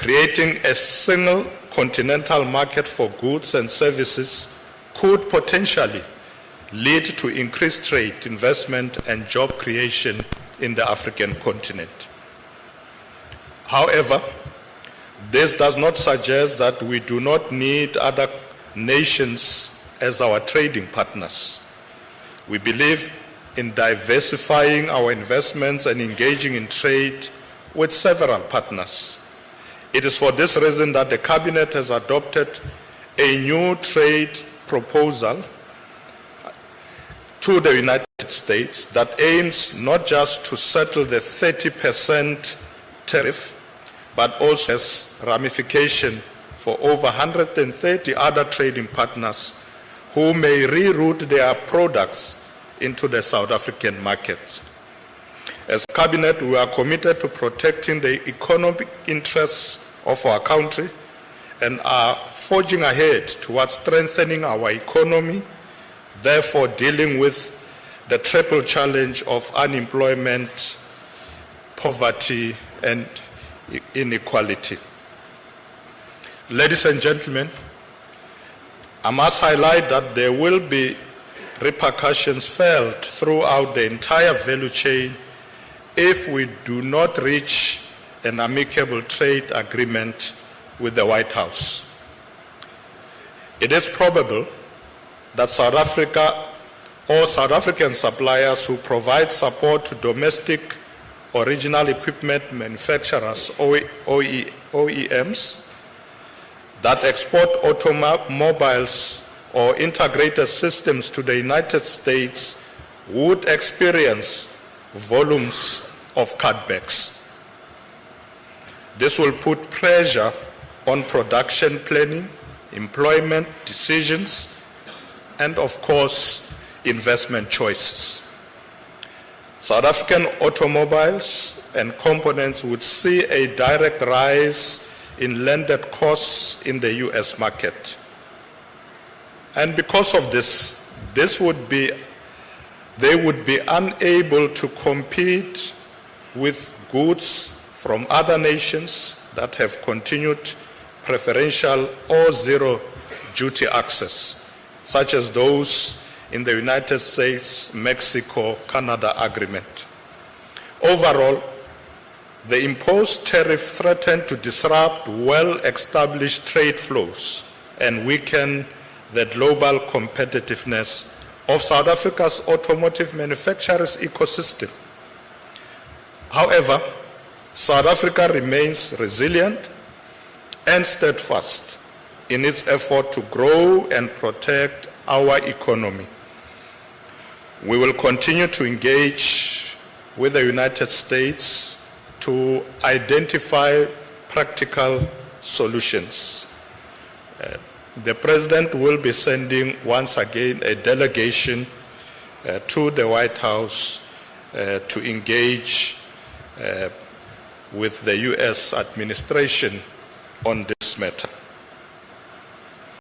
Creating a single continental market for goods and services could potentially lead to increased trade, investment, and job creation in the African continent. However, this does not suggest that we do not need other nations as our trading partners. We believe in diversifying our investments and engaging in trade with several partners. It is for this reason that the Cabinet has adopted a new trade proposal to the United States that aims not just to settle the 30% tariff, but also has ramification for over 130 other trading partners who may reroute their products into the South African market. As Cabinet, we are committed to protecting the economic interests of our country and are forging ahead towards strengthening our economy, therefore dealing with the triple challenge of unemployment, poverty, and inequality. Ladies and gentlemen, I must highlight that there will be repercussions felt throughout the entire value chain if we do not reach an amicable trade agreement with the White House. It is probable that South Africa or South African suppliers who provide support to domestic original equipment manufacturers, OEMs, that export automobiles or integrated systems to the United States would experience volumes of cutbacks. This will put pressure on production planning, employment decisions, and of course, investment choices. South African automobiles and components would see a direct rise in landed costs in the US market. And because of this, they would be unable to compete with goods from other nations that have continued preferential or zero duty access, such as those in the United States, Mexico, Canada agreement. Overall, the imposed tariff threatened to disrupt well-established trade flows and weaken the global competitiveness of South Africa's automotive manufacturers ecosystem. However, South Africa remains resilient and steadfast in its effort to grow and protect our economy. We will continue to engage with the United States to identify practical solutions. The President will be sending once again a delegation to the White House to engage with the US administration on this matter.